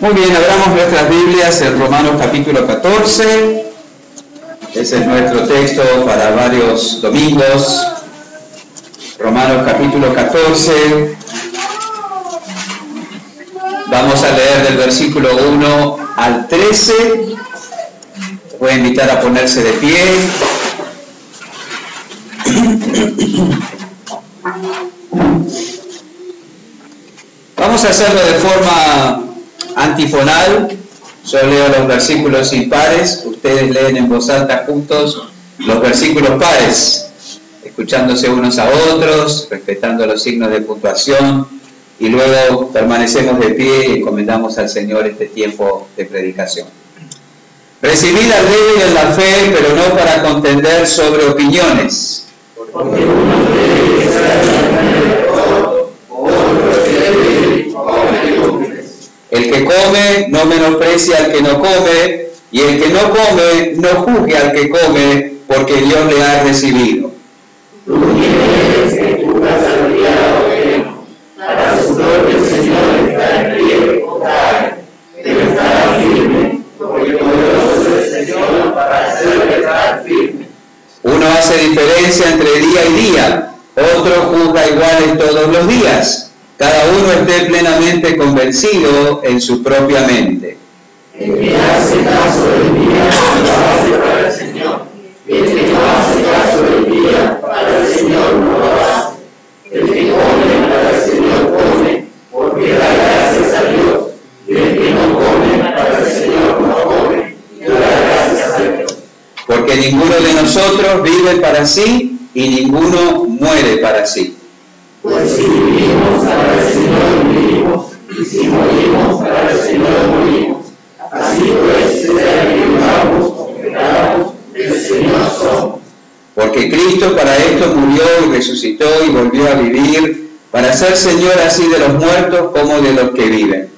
Muy bien, abramos nuestras Biblias en Romanos capítulo 14. Ese es nuestro texto para varios domingos. Romanos capítulo 14. Vamos a leer del versículo 1 al 13. Les voy a invitar a ponerse de pie. Vamos a hacerlo de forma antifonal. Yo leo los versículos impares, ustedes leen en voz alta juntos los versículos pares, escuchándose unos a otros, respetando los signos de puntuación, y luego permanecemos de pie y encomendamos al Señor este tiempo de predicación. Recibid al débil en la fe, pero no para contender sobre opiniones. Porque uno debe ser el que come no menosprecia al que no come, y el que no come no juzgue al que come, porque Dios le ha recibido. Tú tienes que tu sabiduría bueno, para su gloria el Señor está en pie o cae, debe estar firme, porque poderoso es el Señor para hacerle estar firme. Uno hace diferencia entre día y día, otro juzga iguales todos los días. Cada uno esté plenamente convencido en su propia mente. El que hace caso del día, lo hace para el Señor. Y el que no hace caso del día, para el Señor no lo hace. El que come, para el Señor come, porque da gracias a Dios. Y el que no come, para el Señor no come, y da gracias a Dios. Porque ninguno de nosotros vive para sí, y ninguno muere para sí. Pues si vivimos, para el Señor vivimos, y si morimos, para el Señor morimos. Así pues, sea que vivamos o que quedamos, del Señor somos. Porque Cristo para esto murió y resucitó y volvió a vivir, para ser Señor así de los muertos como de los que viven.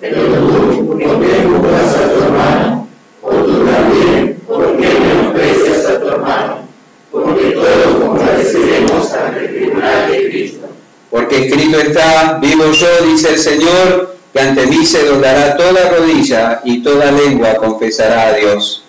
Pero tú, ¿por qué juzgas a tu hermano? O tú también, ¿por qué menosprecias a tu hermano? Porque todos compareceremos ante el tribunal de Cristo. Porque escrito está, vivo yo, dice el Señor, que ante mí se doblará toda rodilla y toda lengua confesará a Dios.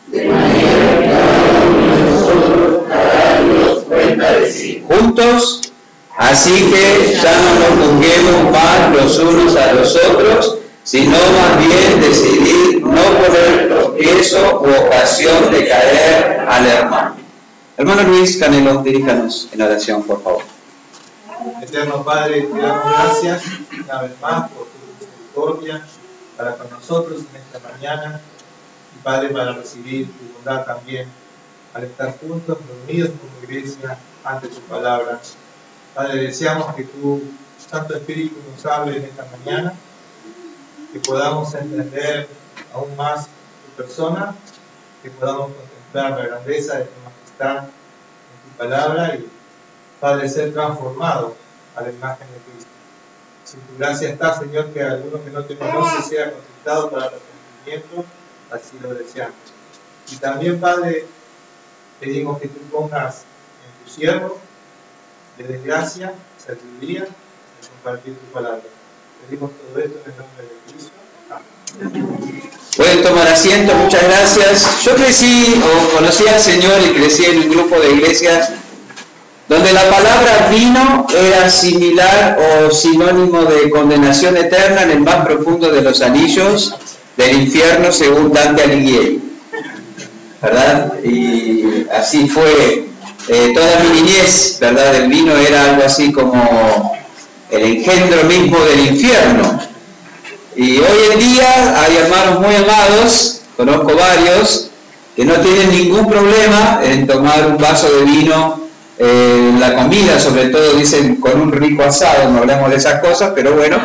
De manera que cada uno de nosotros dará a Dios cuenta de sí. Juntos, así que ya no nos juzguemos más los unos a los otros, sino más bien decidir no poner tropiezo u ocasión de caer al hermano. Hermano Luis Canelo, diríjanos en oración, por favor. Eterno Padre, te damos gracias una vez más por tu misericordia para con nosotros en esta mañana, y Padre, para recibir tu bondad también al estar juntos, reunidos como iglesia ante tu palabra. Padre, deseamos que tu Santo Espíritu nos hable en esta mañana, que podamos entender aún más tu persona, que podamos contemplar la grandeza de tu majestad en tu palabra y, Padre, ser transformado a la imagen de Cristo. Si tu gracia está, Señor, que alguno que no te conoce sea consultado para arrepentimiento, así lo deseamos. Y también, Padre, pedimos que tú pongas en tu siervo de desgracia, sabiduría, de compartir tu palabra. Pedimos todo esto en el nombre de Cristo. Amén. Pueden tomar asiento, muchas gracias. Yo crecí o conocí al Señor y crecí en un grupo de iglesias donde la palabra vino era similar o sinónimo de condenación eterna en el más profundo de los anillos del infierno, según Dante Alighieri, ¿verdad? Y así fue toda mi niñez, ¿verdad? El vino era algo así como el engendro mismo del infierno. Y hoy en día hay hermanos muy amados, conozco varios, que no tienen ningún problema en tomar un vaso de vino. La comida, sobre todo, dicen con un rico asado, no hablamos de esas cosas, pero bueno,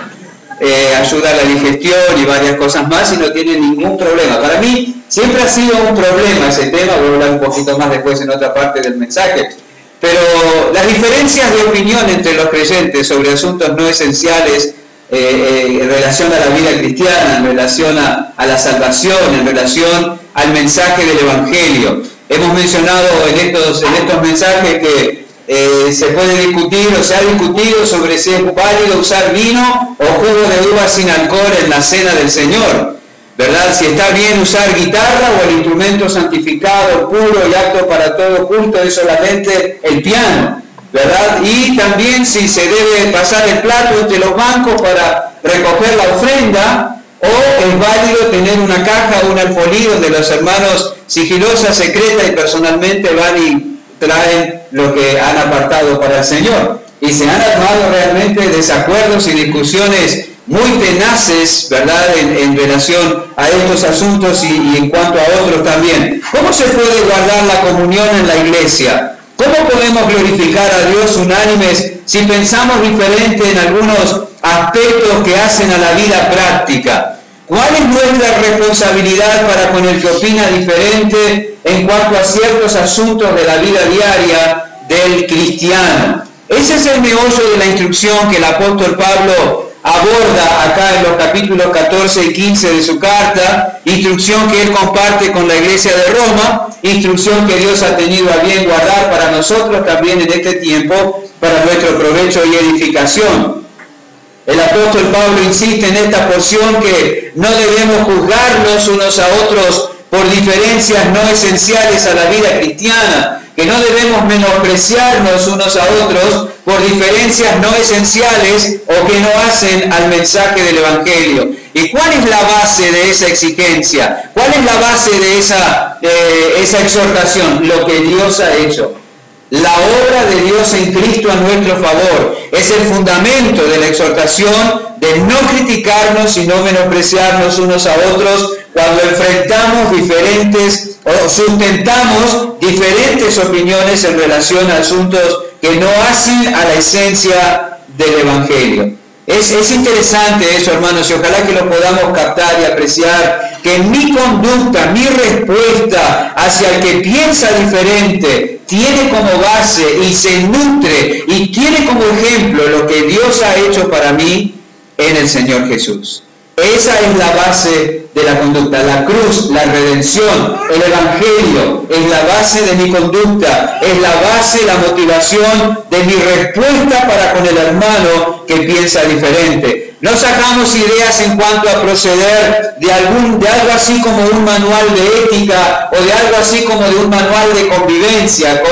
ayuda a la digestión y varias cosas más y no tiene ningún problema. Para mí siempre ha sido un problema ese tema, voy a hablar un poquito más después en otra parte del mensaje, pero las diferencias de opinión entre los creyentes sobre asuntos no esenciales en relación a la vida cristiana, en relación a la salvación, en relación al mensaje del Evangelio. Hemos mencionado en estos mensajes que se puede discutir o se ha discutido sobre si es válido usar vino o jugo de uva sin alcohol en la cena del Señor, ¿verdad? Si está bien usar guitarra o el instrumento santificado, puro y apto para todo culto es solamente el piano, ¿verdad? Y también si se debe pasar el plato entre los bancos para recoger la ofrenda, o es válido tener una caja o un alfolí donde los hermanos sigilosa, secreta y personalmente van y traen lo que han apartado para el Señor. Y se han armado realmente desacuerdos y discusiones muy tenaces, ¿verdad?, en relación a estos asuntos y en cuanto a otros también. ¿Cómo se puede guardar la comunión en la iglesia? ¿Cómo podemos glorificar a Dios unánimes si pensamos diferente en algunos aspectos que hacen a la vida práctica? ¿Cuál es nuestra responsabilidad para con el que opina diferente en cuanto a ciertos asuntos de la vida diaria del cristiano? Ese es el meollo de la instrucción que el apóstol Pablo aborda acá en los capítulos 14 y 15 de su carta, instrucción que él comparte con la iglesia de Roma, instrucción que Dios ha tenido a bien guardar para nosotros también en este tiempo, para nuestro provecho y edificación. El apóstol Pablo insiste en esta porción que no debemos juzgarnos unos a otros por diferencias no esenciales a la vida cristiana, que no debemos menospreciarnos unos a otros por diferencias no esenciales o que no hacen al mensaje del Evangelio. ¿Y cuál es la base de esa exigencia? ¿Cuál es la base de esa exhortación? Lo que Dios ha hecho. La obra de Dios en Cristo a nuestro favor es el fundamento de la exhortación de no criticarnos y no menospreciarnos unos a otros cuando enfrentamos diferentes o sustentamos diferentes opiniones en relación a asuntos que no hacen a la esencia del Evangelio. Es interesante eso, hermanos, y ojalá que lo podamos captar y apreciar, que mi conducta, mi respuesta hacia el que piensa diferente, tiene como base y se nutre y tiene como ejemplo lo que Dios ha hecho para mí en el Señor Jesús. Esa es la base de la conducta, la cruz, la redención, el Evangelio, es la base de mi conducta, es la base, la motivación de mi respuesta para con el hermano que piensa diferente. No sacamos ideas en cuanto a proceder de algo así como un manual de ética o de algo así como de un manual de convivencia,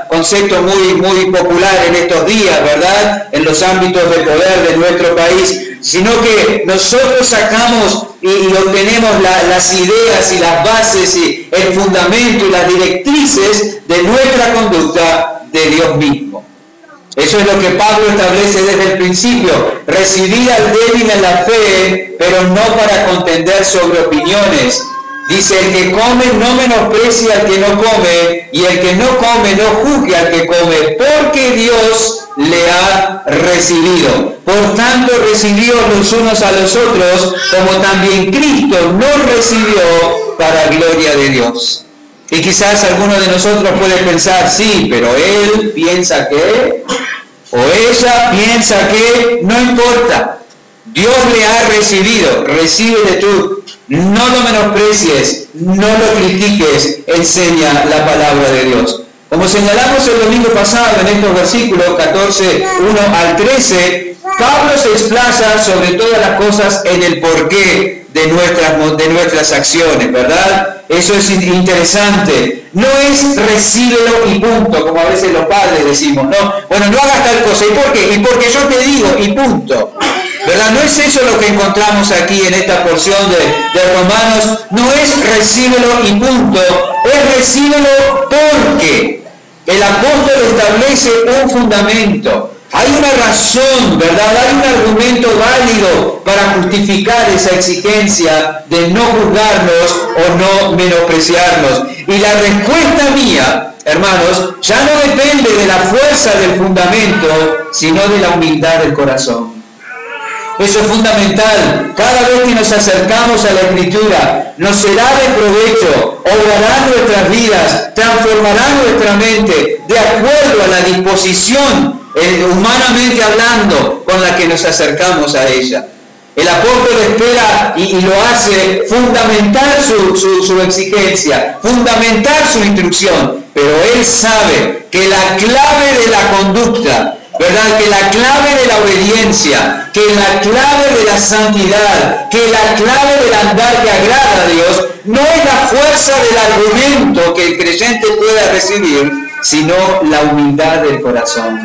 concepto muy popular en estos días, ¿verdad?, en los ámbitos de poder de nuestro país, sino que nosotros sacamos y obtenemos las ideas y las bases y el fundamento y las directrices de nuestra conducta de Dios mismo. Eso es lo que Pablo establece desde el principio: recibir al débil en la fe, pero no para contender sobre opiniones. Dice: el que come no menosprecie al que no come, y el que no come no juzgue al que come, porque Dios le ha recibido. Por tanto, recibíos los unos a los otros, como también Cristo nos recibió para gloria de Dios. Y quizás alguno de nosotros puede pensar: sí, pero él piensa que, o ella piensa que, no importa. Dios le ha recibido, recíbele tú. No lo menosprecies, no lo critiques, enseña la palabra de Dios. Como señalamos el domingo pasado en estos versículos 14, 1 al 13, Pablo se explaza sobre todas las cosas en el porqué de nuestras acciones, ¿verdad? Eso es interesante. No es recíbelo y punto, como a veces los padres decimos, ¿no? Bueno, no hagas tal cosa. ¿Y por qué? Y porque yo te digo y punto. ¿Verdad? No es eso lo que encontramos aquí en esta porción de Romanos. No es recíbelo y punto. Es recíbelo porque el apóstol establece un fundamento. Hay una razón, ¿verdad? Hay un argumento válido para justificar esa exigencia de no juzgarnos o no menospreciarnos. Y la respuesta mía, hermanos, ya no depende de la fuerza del fundamento, sino de la humildad del corazón. Eso es fundamental. Cada vez que nos acercamos a la Escritura, nos será de provecho, obrará nuestras vidas, transformará nuestra mente de acuerdo a la disposición, humanamente hablando, con la que nos acercamos a ella. El apóstol espera y lo hace fundamentar su exigencia, fundamentar su instrucción, pero él sabe que la clave de la conducta, ¿verdad? Que la clave de la obediencia, que la clave de la santidad, que la clave del andar que agrada a Dios, no es la fuerza del argumento que el creyente pueda recibir, sino la humildad del corazón,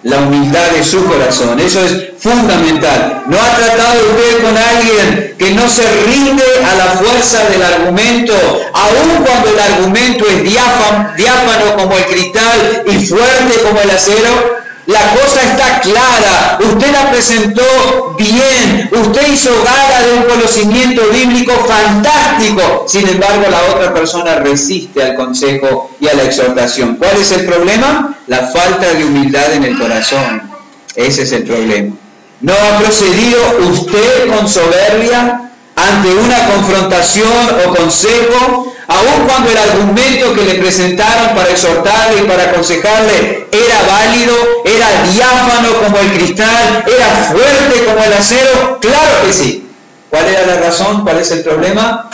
la humildad de su corazón. Eso es fundamental. ¿No ha tratado usted con alguien que no se rinde a la fuerza del argumento, aun cuando el argumento es diáfano como el cristal y fuerte como el acero? La cosa está clara, usted la presentó bien, usted hizo gala de un conocimiento bíblico fantástico, sin embargo la otra persona resiste al consejo y a la exhortación. ¿Cuál es el problema? La falta de humildad en el corazón. Ese es el problema. ¿No ha procedido usted con soberbia ante una confrontación o consejo, aun cuando el argumento que le presentaron para exhortarle y para aconsejarle era válido, era diáfano como el cristal, era fuerte como el acero? Claro que sí. ¿Cuál era la razón? ¿Cuál es el problema?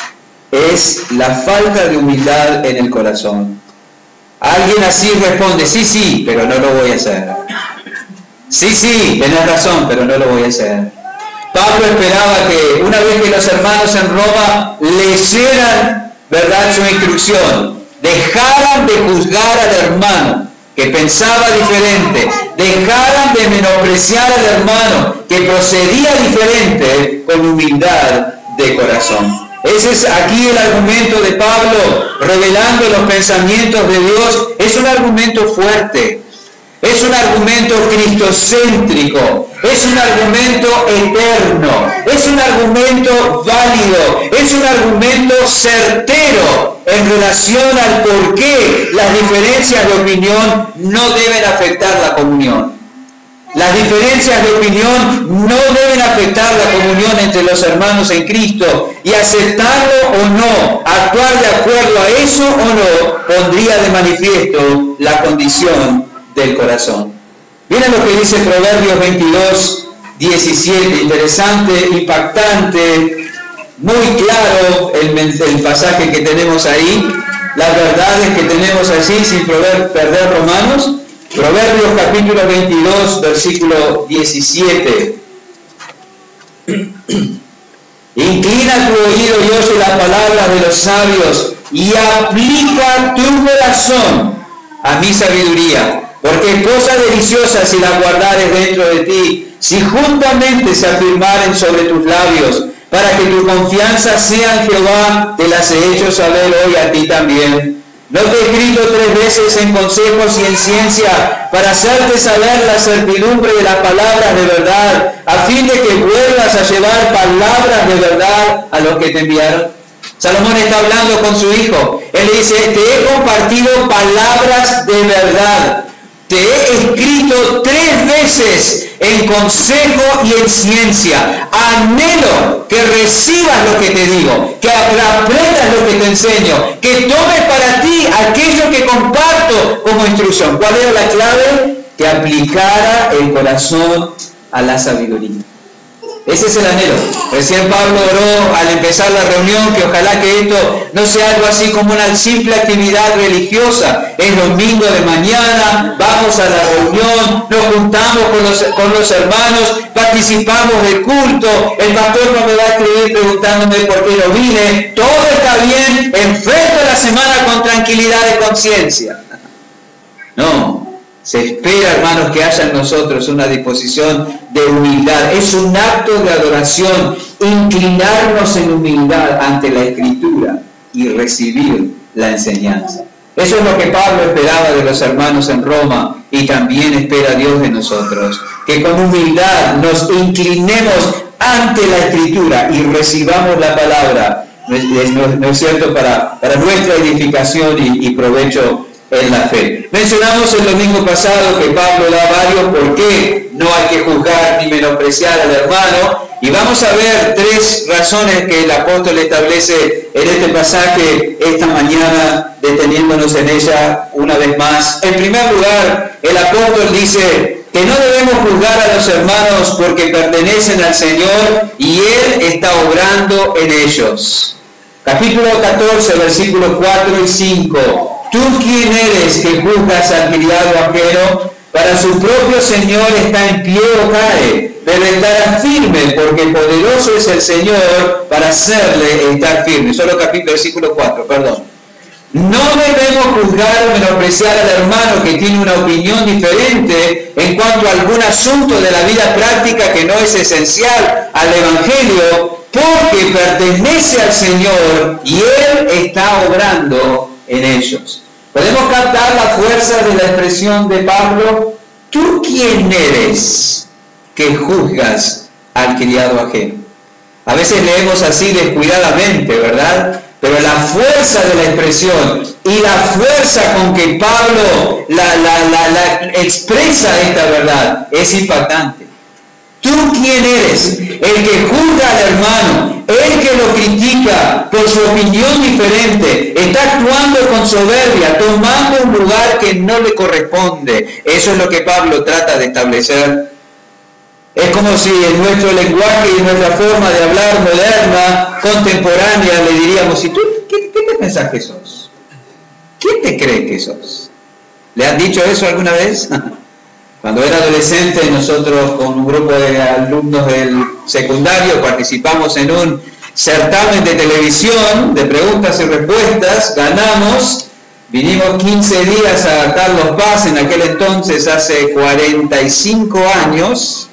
Es la falta de humildad en el corazón. Alguien así responde, sí, pero no lo voy a hacer. Sí, tenés razón, pero no lo voy a hacer. Pablo esperaba que una vez que los hermanos en Roma leyeran, ¿verdad?, su instrucción, dejaran de juzgar al hermano que pensaba diferente, dejaran de menospreciar al hermano que procedía diferente, con humildad de corazón. Ese es aquí el argumento de Pablo, revelando los pensamientos de Dios. Es un argumento fuerte. Es un argumento cristocéntrico, es un argumento eterno, es un argumento válido, es un argumento certero en relación al por qué las diferencias de opinión no deben afectar la comunión. Las diferencias de opinión no deben afectar la comunión entre los hermanos en Cristo, y aceptarlo o no, actuar de acuerdo a eso o no, pondría de manifiesto la condición del corazón. Miren lo que dice Proverbios 22, 17, interesante, impactante, muy claro el pasaje que tenemos ahí, las verdades que tenemos allí sin perder Romanos. Proverbios capítulo 22, versículo 17. Inclina tu oído y oye las palabras de los sabios, y aplica tu corazón a mi sabiduría, porque es cosa deliciosa si la guardares dentro de ti, si juntamente se afirmaren sobre tus labios, para que tu confianza sea en Jehová, te las he hecho saber hoy a ti también. No te he escrito 3 veces en consejos y en ciencia, para hacerte saber la certidumbre de las palabras de verdad, a fin de que vuelvas a llevar palabras de verdad a los que te enviaron. Salomón está hablando con su hijo. Él le dice, te he compartido palabras de verdad. Te he escrito 3 veces en consejo y en ciencia. Anhelo que recibas lo que te digo, que aprendas lo que te enseño, que tomes para ti aquello que comparto como instrucción. ¿Cuál era la clave? Que aplicara el corazón a la sabiduría. Ese es el anhelo. Recién Pablo oró al empezar la reunión que ojalá que esto no sea algo así como una simple actividad religiosa. Es domingo de mañana, vamos a la reunión, nos juntamos con los hermanos, participamos del culto, el pastor no me va a escribir preguntándome por qué no vine, todo está bien, enfrento la semana con tranquilidad de conciencia. No. Se espera, hermanos, que haya en nosotros una disposición de humildad. Es un acto de adoración, inclinarnos en humildad ante la Escritura y recibir la enseñanza. Eso es lo que Pablo esperaba de los hermanos en Roma, y también espera Dios de nosotros. Que con humildad nos inclinemos ante la Escritura y recibamos la palabra, ¿no es cierto?, para nuestra edificación y provecho en la fe. Mencionamos el domingo pasado que Pablo da varios por qué no hay que juzgar ni menospreciar al hermano, y vamos a ver 3 razones que el apóstol establece en este pasaje esta mañana, deteniéndonos en ella una vez más. En primer lugar, el apóstol dice que no debemos juzgar a los hermanos porque pertenecen al Señor y Él está obrando en ellos. Capítulo 14, versículos 4 y 5. ¿Tú quién eres que juzgas al criado ajeno? Para su propio Señor está en pie o cae, pero estará firme, porque poderoso es el Señor para hacerle estar firme. Solo versículo 4, perdón. No debemos juzgar o menospreciar al hermano que tiene una opinión diferente en cuanto a algún asunto de la vida práctica que no es esencial al Evangelio, porque pertenece al Señor y Él está obrando en ellos. Podemos captar la fuerza de la expresión de Pablo: ¿tú quién eres que juzgas al criado ajeno? A veces leemos así descuidadamente, ¿verdad? Pero la fuerza de la expresión y la fuerza con que Pablo expresa esta verdad es impactante. ¿Tú quién eres? El que juzga al hermano, el que lo critica por su opinión diferente, está actuando con soberbia, tomando un lugar que no le corresponde. Eso es lo que Pablo trata de establecer. Es como si en nuestro lenguaje y en nuestra forma de hablar moderna, contemporánea, le diríamos: ¿y tú qué te pensás que sos? ¿Quién te crees que sos? ¿Le han dicho eso alguna vez? Cuando era adolescente, nosotros con un grupo de alumnos del secundario participamos en un certamen de televisión de preguntas y respuestas, ganamos, vinimos 15 días a Carlos Paz, en aquel entonces hace 45 años,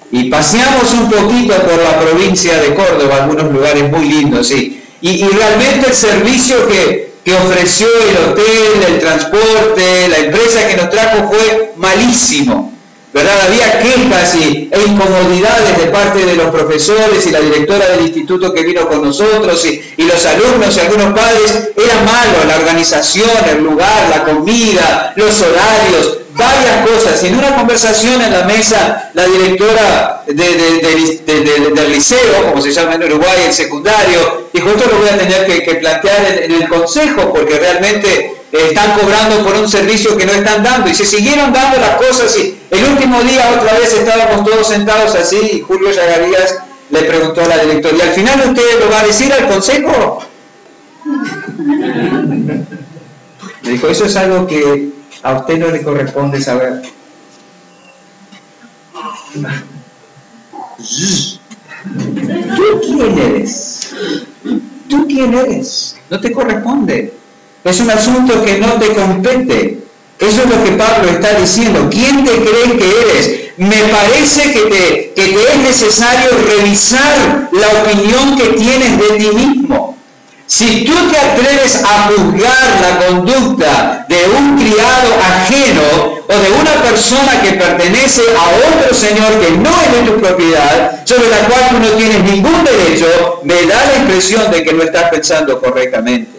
y paseamos un poquito por la provincia de Córdoba, algunos lugares muy lindos, sí. Y realmente el servicio que ofreció el hotel, el transporte, la empresa que nos trajo fue malísimo, ¿verdad? Había quejas e incomodidades de parte de los profesores y la directora del instituto que vino con nosotros y los alumnos y algunos padres. Era malo la organización, el lugar, la comida, los horarios, varias cosas. Y en una conversación en la mesa, la directora del liceo, como se llama en Uruguay, el secundario, dijo: esto lo voy a tener que plantear en el consejo, porque realmente están cobrando por un servicio que no están dando. Y se siguieron dando las cosas, y el último día otra vez estábamos todos sentados así, y Julio Yagarías le preguntó a la directora: ¿y al final usted lo va a decir al consejo? Le dijo: eso es algo que a usted no le corresponde saber. ¿Tú quién eres? ¿Tú quién eres? No te corresponde. Es un asunto que no te compete. Eso es lo que Pablo está diciendo. ¿Quién te crees que eres? Me parece que te es necesario revisar la opinión que tienes de ti mismo. Si tú te atreves a juzgar la conducta de un criado ajeno o de una persona que pertenece a otro señor que no es de tu propiedad, sobre la cual tú no tienes ningún derecho, me da la impresión de que no estás pensando correctamente.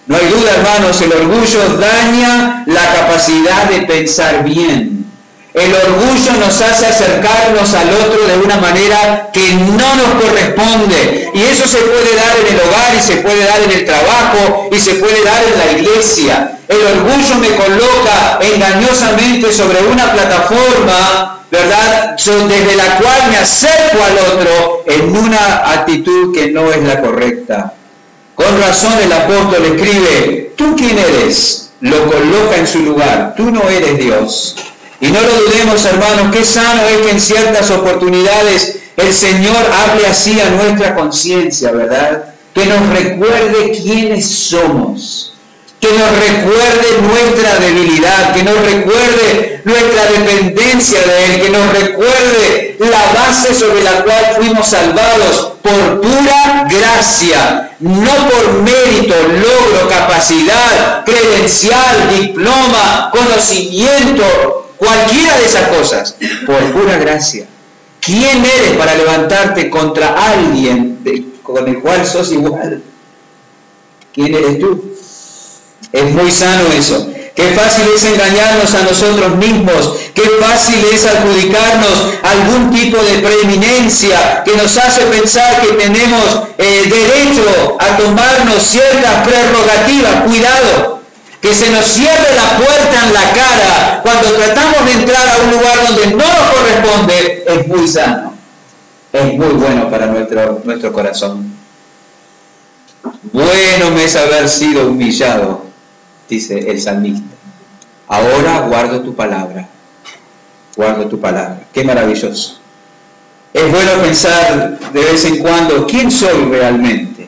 No hay duda, hermanos, el orgullo daña la capacidad de pensar bien. El orgullo nos hace acercarnos al otro de una manera que no nos corresponde. Y eso se puede dar en el hogar, y se puede dar en el trabajo, y se puede dar en la iglesia. El orgullo me coloca engañosamente sobre una plataforma, ¿verdad?, desde la cual me acerco al otro en una actitud que no es la correcta. Con razón el apóstol escribe: ¿tú quién eres? Lo coloca en su lugar. Tú no eres Dios. Y no lo dudemos, hermanos, qué sano es que en ciertas oportunidades el Señor hable así a nuestra conciencia, ¿verdad? Que nos recuerde quiénes somos, que nos recuerde nuestra debilidad, que nos recuerde nuestra dependencia de Él, que nos recuerde la base sobre la cual fuimos salvados por pura gracia, no por mérito, logro, capacidad, credencial, diploma, conocimiento, cualquiera de esas cosas, por pura gracia. ¿Quién eres para levantarte contra alguien con el cual sos igual? ¿Quién eres tú? Es muy sano eso. Qué fácil es engañarnos a nosotros mismos. Qué fácil es adjudicarnos algún tipo de preeminencia que nos hace pensar que tenemos derecho a tomarnos ciertas prerrogativas. Cuidado, que se nos cierre la puerta en la cara cuando tratamos de entrar a un lugar donde no nos corresponde. Es muy sano. Es muy bueno para nuestro corazón. Bueno me es haber sido humillado dice el salmista. Ahora guardo tu palabra. Guardo tu palabra. Qué maravilloso. Es bueno pensar de vez en cuando, ¿quién soy realmente?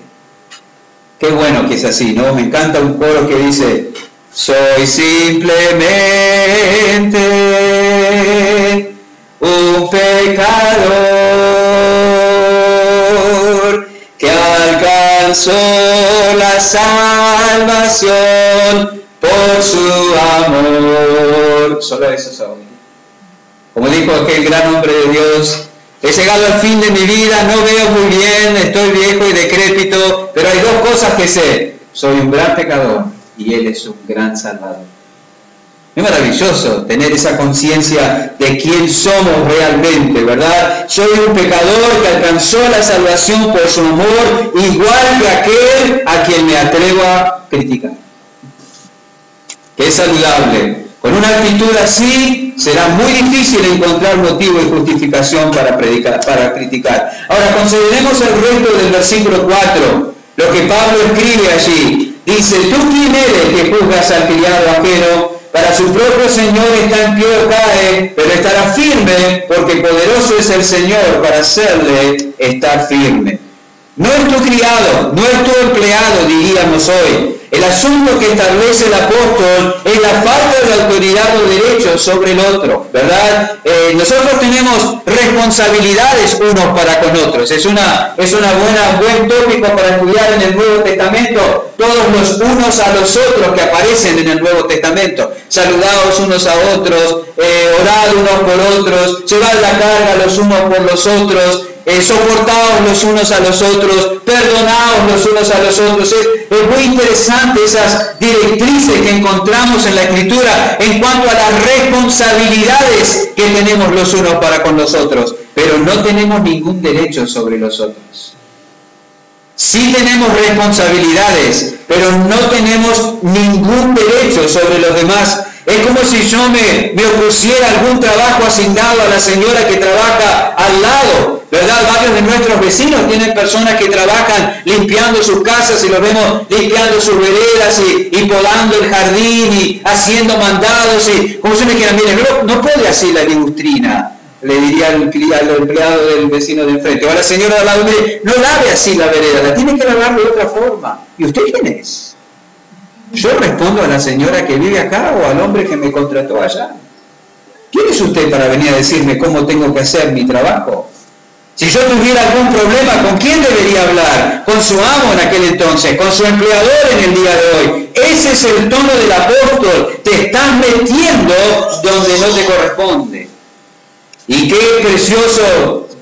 Qué bueno que es así, ¿no? Me encanta un coro que dice, soy simplemente un pecador que alcanzó la salvación por su amor. Solo eso soy. Como dijo aquel gran hombre de Dios, he llegado al fin de mi vida, no veo muy bien, estoy viejo y decrépito, pero hay dos cosas que sé. Soy un gran pecador y Él es un gran salvador. Es maravilloso tener esa conciencia de quién somos realmente, ¿verdad? Soy un pecador que alcanzó la salvación por su amor, igual que aquel a quien me atrevo a criticar. Que es saludable. Con una actitud así, será muy difícil encontrar motivo y justificación para criticar. Ahora, consideremos el resto del versículo 4, lo que Pablo escribe allí. Dice, ¿tú quién eres que juzgas al criado ajeno? Para su propio Señor está en pie o cae, pero estará firme, porque poderoso es el Señor para hacerle estar firme. No es tu criado, no es tu empleado, diríamos hoy. El asunto que establece el apóstol es la falta de autoridad o derecho sobre el otro, ¿verdad? Nosotros tenemos responsabilidades unos para con otros. Es buen tópico para estudiar en el Nuevo Testamento. Todos los unos a los otros que aparecen en el Nuevo Testamento. Saludaos unos a otros, orad unos por otros, llevad la carga los unos por los otros. Soportaos los unos a los otros, perdonaos los unos a los otros. Es muy interesante esas directrices que encontramos en la Escritura en cuanto a las responsabilidades que tenemos los unos para con los otros, pero no tenemos ningún derecho sobre los otros. Sí tenemos responsabilidades, pero no tenemos ningún derecho sobre los demás. Es como si yo me opusiera algún trabajo asignado a la señora que trabaja al lado, ¿verdad? Varios de nuestros vecinos tienen personas que trabajan limpiando sus casas y los vemos limpiando sus veredas y podando el jardín y haciendo mandados y como si me quieran, miren, no puede así la ligustrina, le diría al empleado del vecino de enfrente, o a la señora de al lado, mire, no lave así la vereda, la tiene que lavar de otra forma. ¿Y usted quién es? ¿Yo respondo a la señora que vive acá o al hombre que me contrató allá? ¿Quién es usted para venir a decirme cómo tengo que hacer mi trabajo? Si yo tuviera algún problema, ¿con quién debería hablar? Con su amo en aquel entonces, con su empleador en el día de hoy. Ese es el tono del apóstol. Te estás metiendo donde no te corresponde. Y qué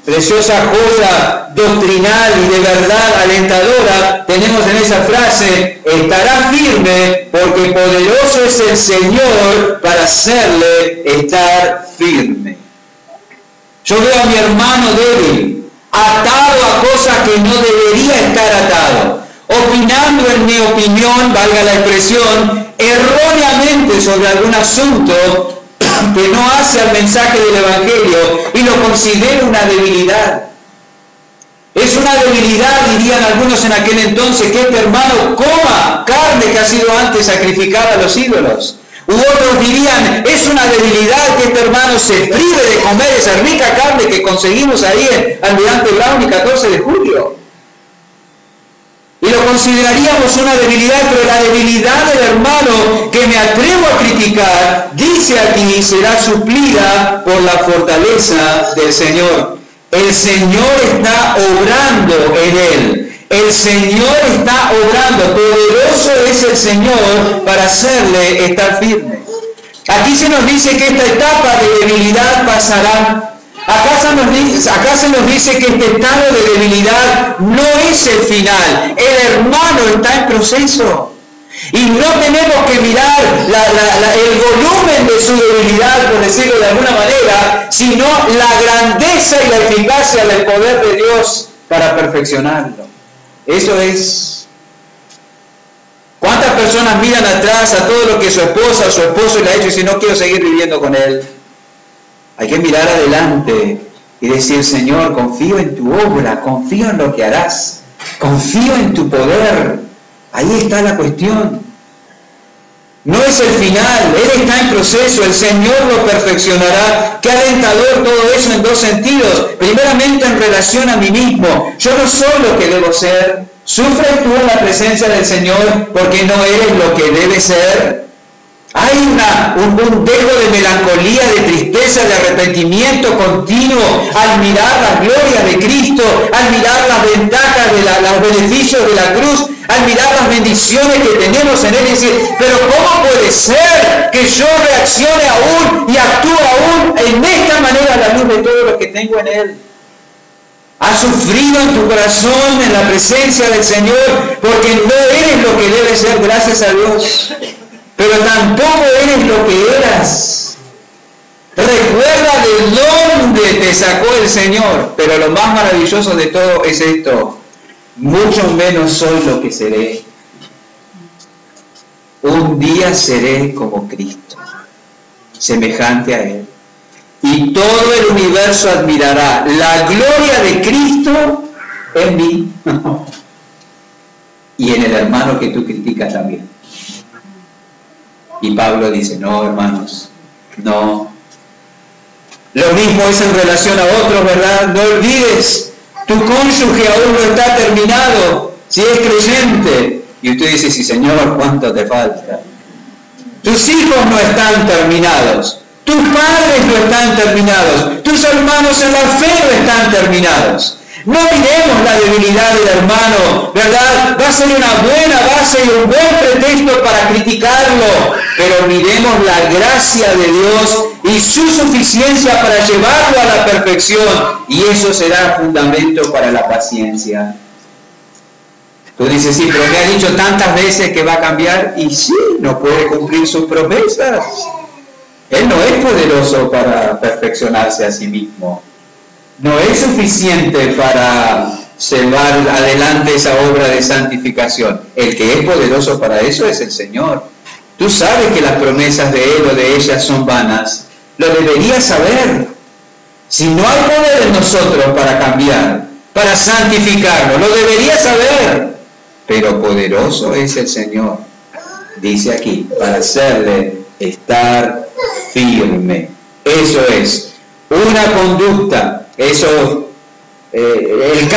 preciosa joya doctrinal y de verdad alentadora tenemos en esa frase: estará firme porque poderoso es el Señor para hacerle estar firme. Yo veo a mi hermano débil, atado a cosas que no debería estar atado, opinando en mi opinión, valga la expresión, erróneamente sobre algún asunto que no hace al mensaje del Evangelio y lo considero una debilidad. Es una debilidad, dirían algunos en aquel entonces, que este hermano coma carne que ha sido antes sacrificada a los ídolos. U otros dirían, es una debilidad que este hermano se prive de comer esa rica carne que conseguimos ahí en Almirante Brown y 14 de julio. Y lo consideraríamos una debilidad, pero la debilidad del hermano que me atrevo a criticar, dice aquí, será suplida por la fortaleza del Señor. El Señor está obrando en él. El Señor está obrando. Poderoso es el Señor para hacerle estar firme. Aquí se nos dice que esta etapa de debilidad pasará. Acá se nos dice que este estado de debilidad no es el final. El hermano está en proceso. Y no tenemos que mirar el volumen de su debilidad, por decirlo de alguna manera, sino la grandeza y la eficacia del poder de Dios para perfeccionarlo. Eso es. ¿Cuántas personas miran atrás a todo lo que su esposa o su esposo le ha hecho y dicen, no quiero seguir viviendo con él? Hay que mirar adelante y decir, Señor, confío en tu obra, confío en lo que harás, confío en tu poder. Ahí está la cuestión. No es el final, Él está en proceso, el Señor lo perfeccionará. Qué alentador todo eso en dos sentidos. Primeramente en relación a mí mismo. Yo no soy lo que debo ser. ¿Sufres tú en la presencia del Señor porque no eres lo que debes ser? Hay un dejo de melancolía, de tristeza, de arrepentimiento continuo al mirar la gloria de Cristo, al mirar las ventajas, los beneficios de la cruz, al mirar las bendiciones que tenemos en Él y decir, pero ¿cómo puede ser que yo reaccione aún y actúe aún en esta manera a la luz de todo lo que tengo en Él? ¿Has sufrido en tu corazón en la presencia del Señor porque no eres lo que debes ser, gracias a Dios? Pero tampoco eres lo que eras. Recuerda de dónde te sacó el Señor. Pero lo más maravilloso de todo es esto: mucho menos soy lo que seré. Un día seré como Cristo, semejante a Él. Y todo el universo admirará la gloria de Cristo en mí y en el hermano que tú criticas también. Y Pablo dice, no, hermanos, no. Lo mismo es en relación a otros, ¿verdad? No olvides, tu cónyuge aún no está terminado, si es creyente. Y usted dice, sí, Señor, ¿cuánto te falta? Tus hijos no están terminados, tus padres no están terminados, tus hermanos en la fe no están terminados. No miremos la debilidad del hermano, ¿verdad? Va a ser una buena base y un buen pretexto para criticarlo, pero miremos la gracia de Dios y su suficiencia para llevarlo a la perfección, y eso será fundamento para la paciencia. Tú dices, sí, pero me ha dicho tantas veces que va a cambiar, y sí, no puede cumplir sus promesas. Él no es poderoso para perfeccionarse a sí mismo. No es suficiente para llevar adelante esa obra de santificación. El que es poderoso para eso es el Señor. Tú sabes que las promesas de Él o de ella son vanas. Lo deberías saber. Si no hay poder en nosotros para cambiar, para santificarlo, lo deberías saber. Pero poderoso es el Señor, dice aquí, para hacerle estar firme. Eso es una conducta. Eso, el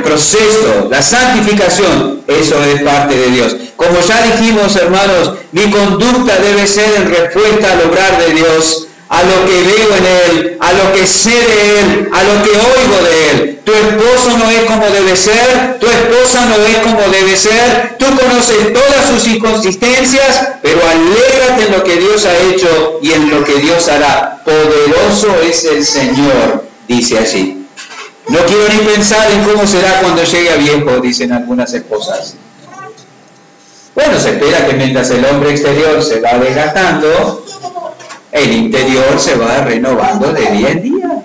proceso, la santificación, eso es parte de Dios. Como ya dijimos, hermanos, mi conducta debe ser en respuesta al obrar de Dios, a lo que veo en Él, a lo que sé de Él, a lo que oigo de Él. Tu esposo no es como debe ser, tu esposa no es como debe ser, tú conoces todas sus inconsistencias, pero alégrate en lo que Dios ha hecho y en lo que Dios hará. Poderoso es el Señor, dice allí. No quiero ni pensar en cómo será cuando llegue a viejo, dicen algunas esposas. Bueno, se espera que mientras el hombre exterior se va desgastando, el interior se va renovando de día en día.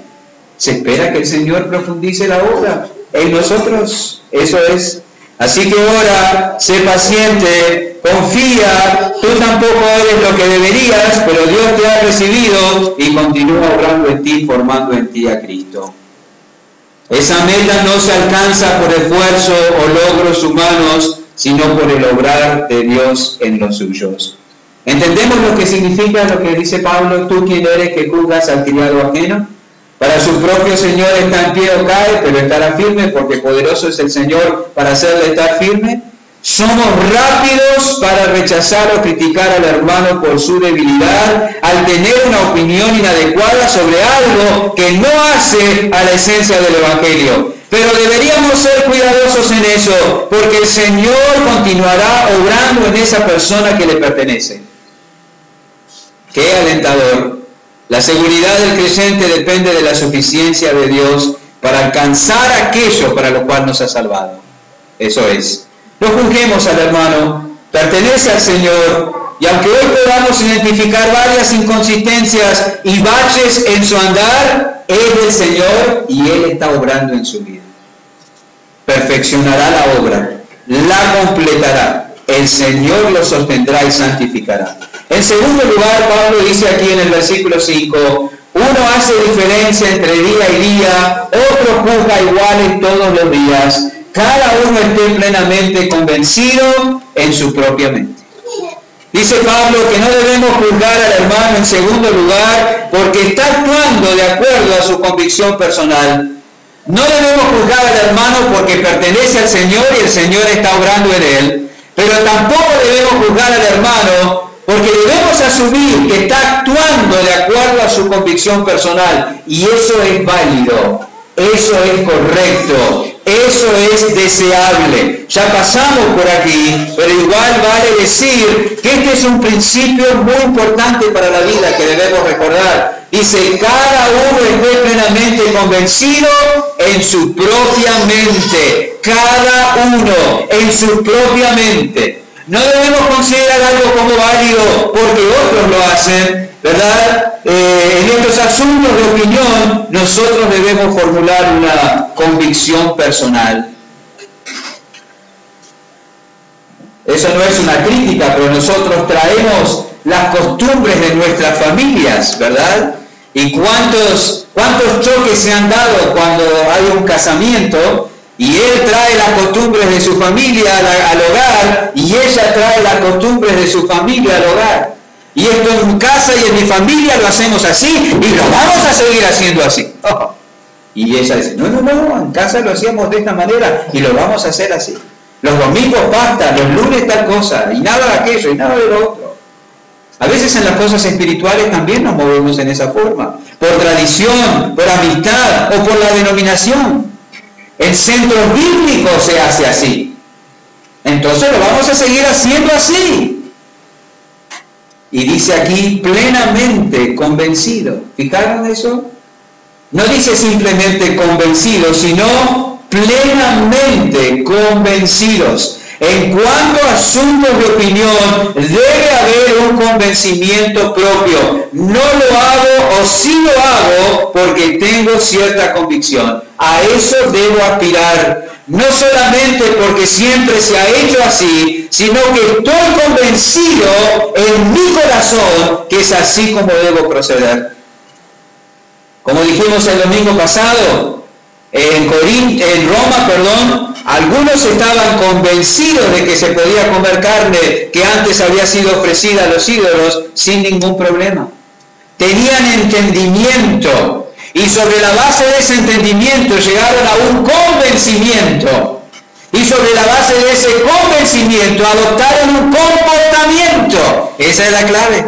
Se espera que el Señor profundice la obra en nosotros. Eso es. Así que ora, sé paciente, confía. Tú tampoco eres lo que deberías, pero Dios te ha recibido y continúa obrando en ti, formando en ti a Cristo. Esa meta no se alcanza por esfuerzo o logros humanos, sino por el obrar de Dios en los suyos. ¿Entendemos lo que significa lo que dice Pablo? ¿Tú quién eres que juzgas al criado ajeno? Para su propio Señor está en pie o cae, pero estará firme, porque poderoso es el Señor para hacerle estar firme. Somos rápidos para rechazar o criticar al hermano por su debilidad, al tener una opinión inadecuada sobre algo que no hace a la esencia del Evangelio. Pero deberíamos ser cuidadosos en eso, porque el Señor continuará obrando en esa persona que le pertenece. ¡Qué alentador! La seguridad del creyente depende de la suficiencia de Dios para alcanzar aquello para lo cual nos ha salvado. Eso es. No juzguemos al hermano, pertenece al Señor, y aunque hoy podamos identificar varias inconsistencias y baches en su andar, es del Señor y Él está obrando en su vida. Perfeccionará la obra, la completará. El Señor lo sostendrá y santificará. En segundo lugar, Pablo dice aquí en el versículo 5, uno hace diferencia entre día y día, otro juzga iguales todos los días, cada uno esté plenamente convencido en su propia mente. Dice Pablo que no debemos juzgar al hermano en segundo lugar porque está actuando de acuerdo a su convicción personal. No debemos juzgar al hermano porque pertenece al Señor y el Señor está obrando en él. Pero tampoco debemos juzgar al hermano porque debemos asumir que está actuando de acuerdo a su convicción personal. Y eso es válido, eso es correcto, eso es deseable. Ya pasamos por aquí, pero igual vale decir que este es un principio muy importante para la vida que debemos recordar. Dice, cada uno esté plenamente convencido en su propia mente. Cada uno en su propia mente. No debemos considerar algo como válido porque otros lo hacen, ¿verdad? En estos asuntos de opinión, nosotros debemos formular una convicción personal. Eso no es una crítica, pero nosotros traemos las costumbres de nuestras familias, ¿verdad? Y cuántos choques se han dado cuando hay un casamiento y él trae las costumbres de su familia al hogar y ella trae las costumbres de su familia al hogar. Y esto en casa y en mi familia lo hacemos así y lo vamos a seguir haciendo así. Oh. Y ella dice, no, en casa lo hacíamos de esta manera y lo vamos a hacer así. Los domingos pasta, los lunes tal cosa, y nada de aquello y nada de lo otro. A veces en las cosas espirituales también nos movemos en esa forma, por tradición, por amistad o por la denominación. En centros bíblicos se hace así. Entonces lo vamos a seguir haciendo así. Y dice aquí, plenamente convencido. ¿Fijaron eso? No dice simplemente convencido, sino plenamente convencidos. En cuanto a asuntos de opinión, debe haber un convencimiento propio. No lo hago o sí lo hago porque tengo cierta convicción. A eso debo aspirar. No solamente porque siempre se ha hecho así, sino que estoy convencido en mi corazón que es así como debo proceder. Como dijimos el domingo pasado, en Roma, algunos estaban convencidos de que se podía comer carne que antes había sido ofrecida a los ídolos sin ningún problema. Tenían entendimiento y sobre la base de ese entendimiento llegaron a un convencimiento. Y sobre la base de ese convencimiento adoptaron un comportamiento. Esa es la clave.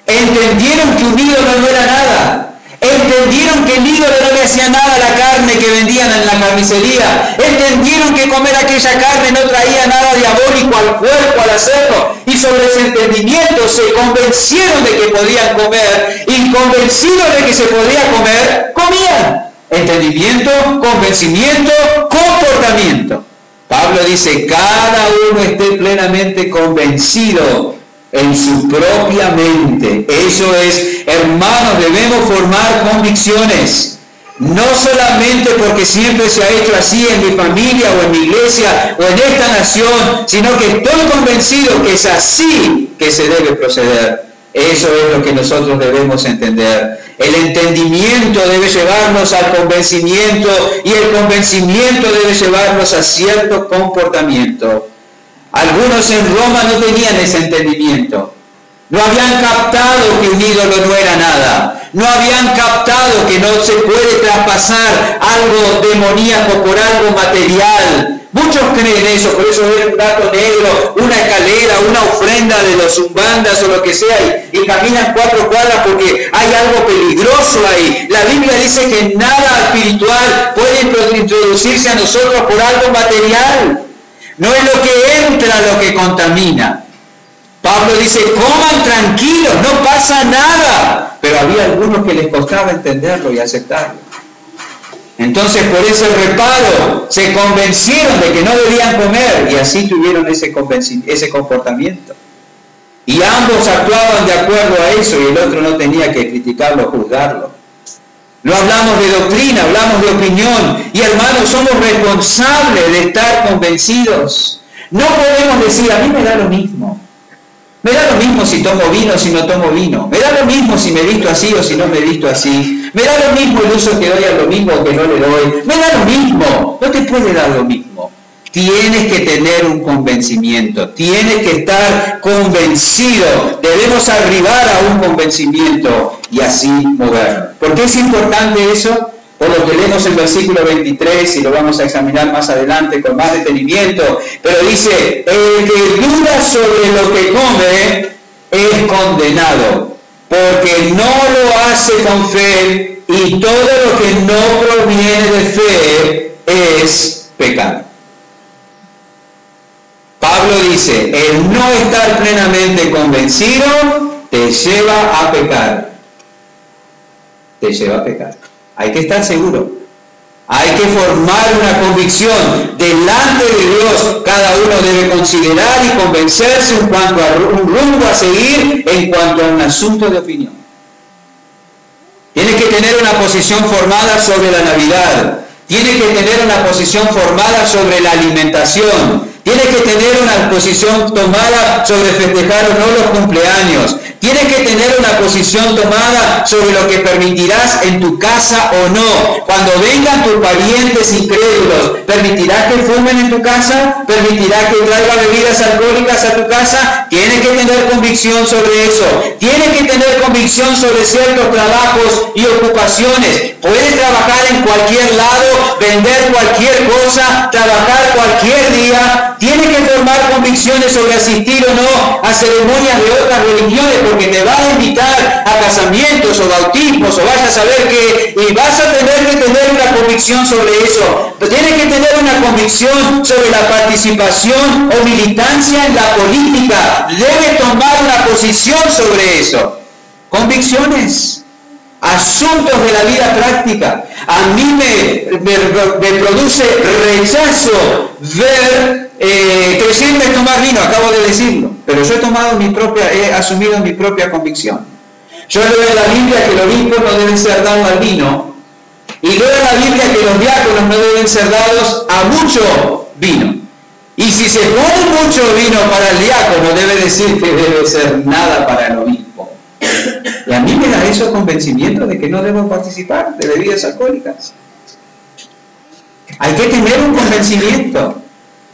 Entendieron que un ídolo no era nada. Entendieron que el ídolo no le hacía nada a la carne que vendían en la carnicería. Entendieron que comer aquella carne no traía nada diabólico al cuerpo al hacerlo. Y sobre ese entendimiento se convencieron de que podían comer. Y convencidos de que se podía comer, comían. Entendimiento, convencimiento, comportamiento. Pablo dice, cada uno esté plenamente convencido en su propia mente. Eso es, hermanos, debemos formar convicciones. No solamente porque siempre se ha hecho así en mi familia o en mi iglesia o en esta nación, sino que estoy convencido que es así que se debe proceder. Eso es lo que nosotros debemos entender. El entendimiento debe llevarnos al convencimiento y el convencimiento debe llevarnos a cierto comportamiento. Algunos en Roma no tenían ese entendimiento. No habían captado que un ídolo no era nada. No habían captado que no se puede traspasar algo demoníaco por algo material. Muchos creen eso, por eso ven un gato negro, una escalera, una ofrenda de los umbandas o lo que sea, y caminan 4 cuadras porque hay algo peligroso ahí. La Biblia dice que nada espiritual puede introducirse a nosotros por algo material. No es lo que entra lo que contamina. Pablo dice, coman tranquilos, no pasa nada. Pero había algunos que les costaba entenderlo y aceptarlo. Entonces, por ese reparo, se convencieron de que no debían comer y así tuvieron ese comportamiento. Y ambos actuaban de acuerdo a eso y el otro no tenía que criticarlo o juzgarlo. No hablamos de doctrina, hablamos de opinión. Y hermanos, somos responsables de estar convencidos. No podemos decir, a mí me da lo mismo. Me da lo mismo si tomo vino o si no tomo vino. Me da lo mismo si me visto así o si no me visto así. Me da lo mismo el uso que doy al domingo o que no le doy. Me da lo mismo. No te puede dar lo mismo. Tienes que tener un convencimiento, tienes que estar convencido, debemos arribar a un convencimiento y así movernos. ¿Por qué es importante eso? Por lo que leemos en versículo 23 y lo vamos a examinar más adelante con más detenimiento, pero dice, el que duda sobre lo que come es condenado, porque no lo hace con fe y todo lo que no proviene de fe es pecado. Pablo dice, el no estar plenamente convencido te lleva a pecar. Te lleva a pecar. Hay que estar seguro. Hay que formar una convicción. Delante de Dios, cada uno debe considerar y convencerse en cuanto a un rumbo a seguir, en cuanto a un asunto de opinión. Tiene que tener una posición formada sobre la Navidad. Tiene que tener una posición formada sobre la alimentación. Tienes que tener una posición tomada sobre festejar o no los cumpleaños. Tienes que tener una posición tomada sobre lo que permitirás en tu casa o no. Cuando vengan tus parientes incrédulos, ¿permitirás que fumen en tu casa? ¿Permitirás que traigan bebidas alcohólicas a tu casa? Tienes que tener convicción sobre eso. Tienes que tener convicción sobre ciertos trabajos y ocupaciones. Puedes trabajar en cualquier lado, vender cualquier cosa, trabajar cualquier día. Tienes que formar convicciones sobre asistir o no a ceremonias de otras religiones, porque te vas a invitar a casamientos o bautismos o vayas a saber qué, y vas a tener que tener una convicción sobre eso. Tienes que tener una convicción sobre la participación o militancia en la política. Debes tomar una posición sobre eso. Convicciones. Asuntos de la vida práctica. A mí me produce rechazo ver creyentes tomar vino, acabo de decirlo, pero yo he asumido mi propia convicción. Yo leo en la Biblia que los obispos no deben ser dados al vino, y leo en la Biblia que los diáconos no deben ser dados a mucho vino. Y si se pone mucho vino para el diácono, debe decir que debe ser nada para el obispo. Y a mí me da eso convencimiento de que no debo participar de bebidas alcohólicas. Hay que tener un convencimiento.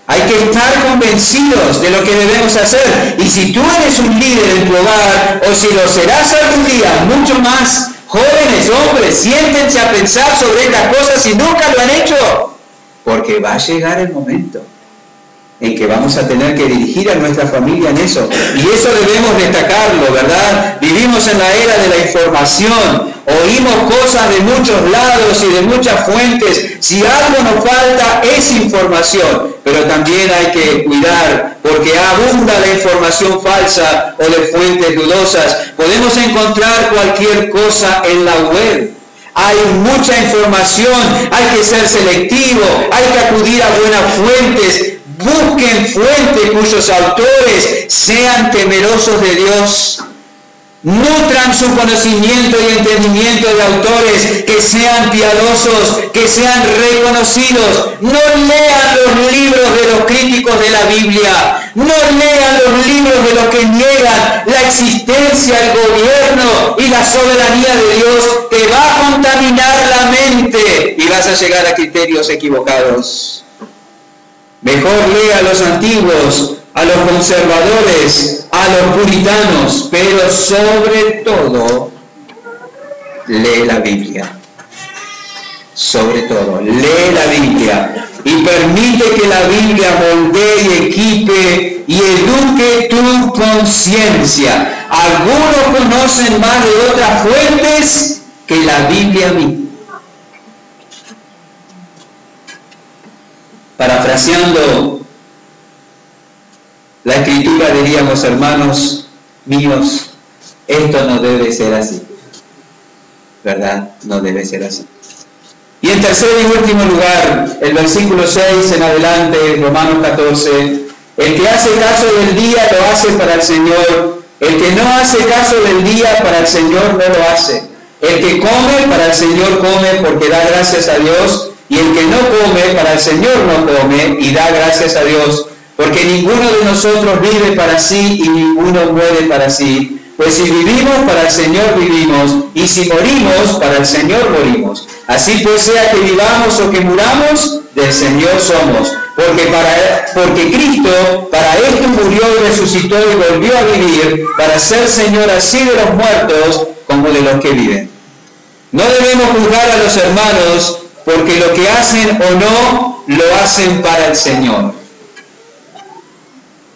Hay que estar convencidos de lo que debemos hacer. Y si tú eres un líder en tu hogar, o si lo serás algún día, mucho más, jóvenes, hombres, siéntense a pensar sobre estas cosas si nunca lo han hecho. Porque va a llegar el momento en que vamos a tener que dirigir a nuestra familia en eso. Y eso debemos destacarlo, ¿verdad? Vivimos en la era de la información. Oímos cosas de muchos lados y de muchas fuentes. Si algo nos falta es información. Pero también hay que cuidar, porque abunda la información falsa o de fuentes dudosas. Podemos encontrar cualquier cosa en la web. Hay mucha información, hay que ser selectivo, hay que acudir a buenas fuentes. Busquen fuentes cuyos autores sean temerosos de Dios. Nutran su conocimiento y entendimiento de autores que sean piadosos, que sean reconocidos. No lean los libros de los críticos de la Biblia. No lean los libros de los que niegan la existencia, el gobierno y la soberanía de Dios. Te va a contaminar la mente y vas a llegar a criterios equivocados. Mejor lee a los antiguos, a los conservadores, a los puritanos, pero sobre todo, lee la Biblia. Sobre todo, lee la Biblia y permite que la Biblia moldee y equipe y eduque tu conciencia. Algunos conocen más de otras fuentes que la Biblia misma. Parafraseando la Escritura, diríamos, hermanos míos, esto no debe ser así, ¿verdad? No debe ser así. Y en tercer y último lugar, el versículo 6 en adelante, Romanos 14, el que hace caso del día lo hace para el Señor, el que no hace caso del día para el Señor no lo hace. El que come para el Señor come porque da gracias a Dios, y el que no come para el Señor no come y da gracias a Dios, porque ninguno de nosotros vive para sí y ninguno muere para sí. Pues si vivimos, para el Señor vivimos, y si morimos, para el Señor morimos. Así pues, sea que vivamos o que muramos, del Señor somos. porque Cristo para esto murió y resucitó y volvió a vivir, para ser Señor así de los muertos como de los que viven. No debemos juzgar a los hermanos porque lo que hacen o no, lo hacen para el Señor.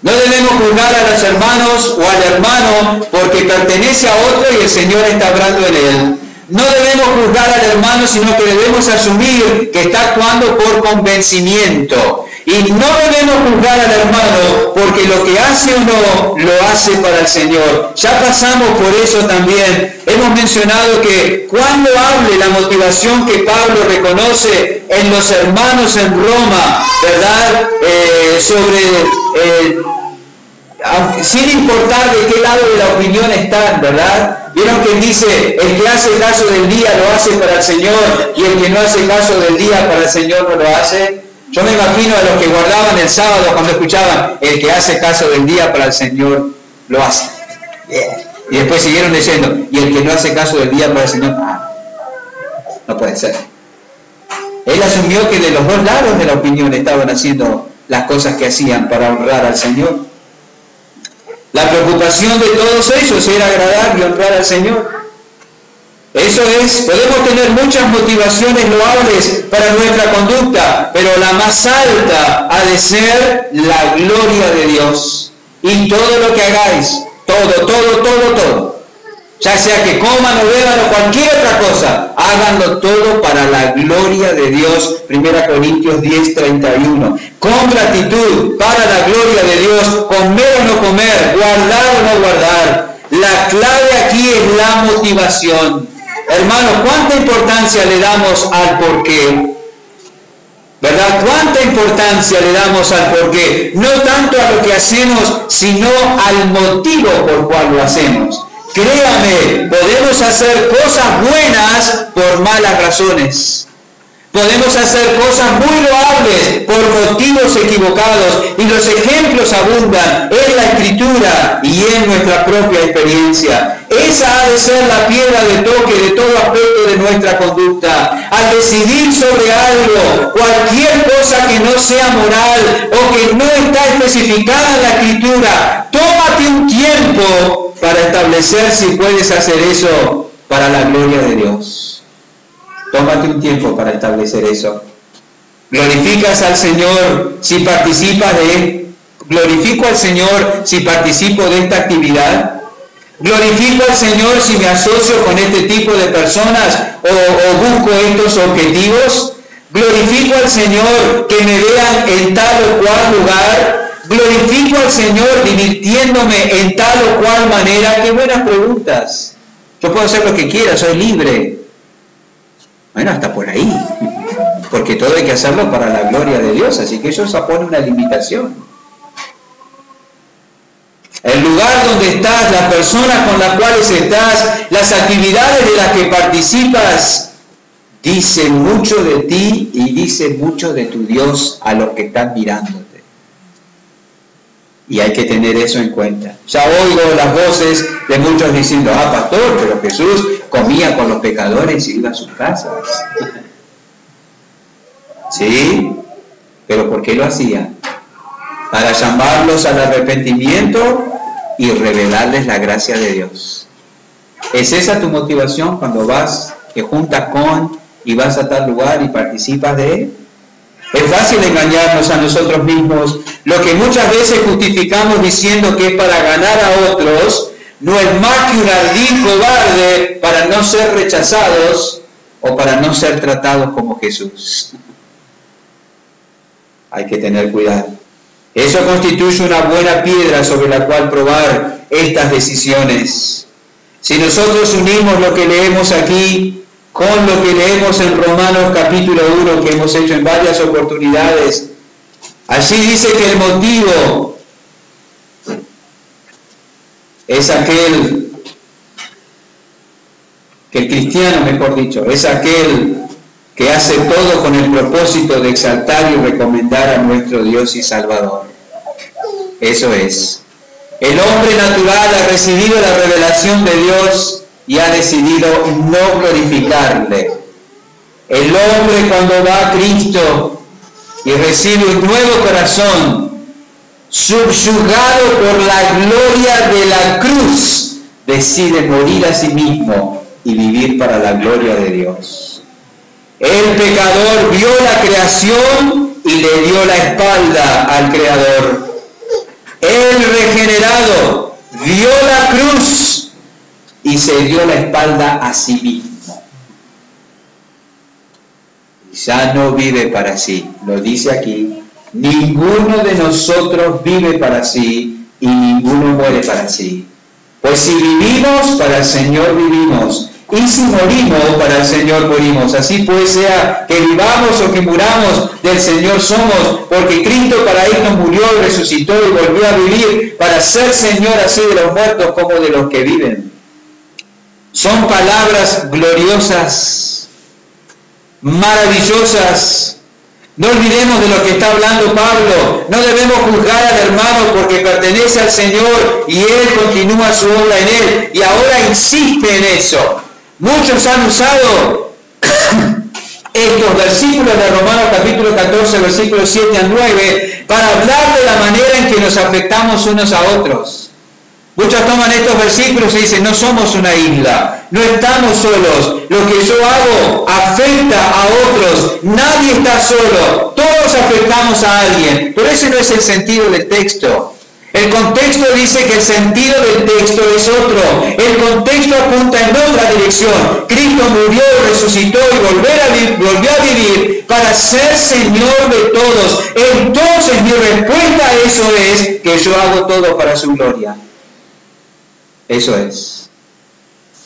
No debemos juzgar a los hermanos o al hermano porque pertenece a otro y el Señor está obrando en él. No debemos juzgar al hermano, sino que debemos asumir que está actuando por convencimiento. Y no debemos juzgar al hermano porque lo que hace o no, lo hace para el Señor. Ya pasamos por eso también. Hemos mencionado que cuando hable la motivación que Pablo reconoce en los hermanos en Roma, ¿verdad? Sin importar de qué lado de la opinión están, ¿verdad? Vieron que dice, el que hace caso del día lo hace para el Señor y el que no hace caso del día para el Señor no lo hace. Yo me imagino a los que guardaban el sábado cuando escuchaban, el que hace caso del día para el Señor lo hace. Yeah. Y después siguieron leyendo, y el que no hace caso del día para el Señor, no puede ser. Él asumió que de los dos lados de la opinión estaban haciendo las cosas que hacían para honrar al Señor. La preocupación de todos ellos era agradar y honrar al Señor. Eso es, podemos tener muchas motivaciones loables para nuestra conducta, pero la más alta ha de ser la gloria de Dios. Y todo lo que hagáis, todo, ya sea que coman o beban o cualquier otra cosa, háganlo todo para la gloria de Dios. 1 Corintios 10:31. Con gratitud, para la gloria de Dios, comer o no comer, guardar o no guardar. La clave aquí es la motivación. Hermanos, ¿cuánta importancia le damos al porqué? ¿Verdad? ¿Cuánta importancia le damos al porqué? No tanto a lo que hacemos, sino al motivo por cual lo hacemos. Créame, podemos hacer cosas buenas por malas razones. Podemos hacer cosas muy loables por motivos equivocados, y los ejemplos abundan en la Escritura y en nuestra propia experiencia. Esa ha de ser la piedra de toque de todo aspecto de nuestra conducta. Al decidir sobre algo, cualquier cosa que no sea moral o que no está especificada en la Escritura, tómate un tiempo para establecer si puedes hacer eso para la gloria de Dios. Tómate un tiempo para establecer eso. ¿Glorificas al Señor si participas de él? ¿Glorifico al Señor si participo de esta actividad? ¿Glorifico al Señor si me asocio con este tipo de personas o busco estos objetivos? ¿Glorifico al Señor que me vean en tal o cual lugar? ¿Glorifico al Señor divirtiéndome en tal o cual manera? ¡Qué buenas preguntas! Yo puedo hacer lo que quiera, soy libre. Bueno, hasta por ahí, porque todo hay que hacerlo para la gloria de Dios, así que eso pone una limitación. El lugar donde estás, las personas con las cuales estás, las actividades de las que participas, dicen mucho de ti y dicen mucho de tu Dios a los que están mirándote. Y hay que tener eso en cuenta. Ya oigo las voces de muchos diciendo, pastor, pero Jesús comía con los pecadores y iba a sus casas. Sí, pero ¿por qué lo hacía? Para llamarlos al arrepentimiento y revelarles la gracia de Dios. ¿Es esa tu motivación cuando vas, te juntas con y vas a tal lugar y participas de él? Es fácil engañarnos a nosotros mismos. Lo que muchas veces justificamos diciendo que es para ganar a otros, no es más que un ardid cobarde para no ser rechazados o para no ser tratados como Jesús. Hay que tener cuidado. Eso constituye una buena piedra sobre la cual probar estas decisiones. Si nosotros unimos lo que leemos aquí con lo que leemos en Romanos capítulo 1, que hemos hecho en varias oportunidades, allí dice que el motivo es aquel, que el cristiano, mejor dicho, es aquel que hace todo con el propósito de exaltar y recomendar a nuestro Dios y Salvador. Eso es. El hombre natural ha recibido la revelación de Dios y ha decidido no glorificarle. El hombre, cuando va a Cristo, y recibe un nuevo corazón, subyugado por la gloria de la cruz, decide morir a sí mismo y vivir para la gloria de Dios. El pecador vio la creación y le dio la espalda al Creador. El regenerado vio la cruz y se dio la espalda a sí mismo. Ya no vive para sí, lo dice aquí. Ninguno de nosotros vive para sí y ninguno muere para sí. Pues si vivimos, para el Señor vivimos. Y si morimos, para el Señor morimos. Así pues, sea que vivamos o que muramos, del Señor somos, porque Cristo para Él nos murió, resucitó y volvió a vivir, para ser Señor así de los muertos como de los que viven. Son palabras gloriosas, maravillosas. No olvidemos de lo que está hablando Pablo. No debemos juzgar al hermano porque pertenece al Señor y Él continúa su obra en Él. Y ahora insiste en eso. Muchos han usado estos versículos de Romanos capítulo 14, versículos 7 al 9, para hablar de la manera en que nos afectamos unos a otros. Muchos toman estos versículos y dicen, no somos una isla, no estamos solos, lo que yo hago afecta a otros, nadie está solo, todos afectamos a alguien, pero ese no es el sentido del texto. El contexto dice que el sentido del texto es otro, el contexto apunta en otra dirección. Cristo murió, resucitó y volvió a vivir para ser Señor de todos. Entonces mi respuesta a eso es que yo hago todo para su gloria. Eso es.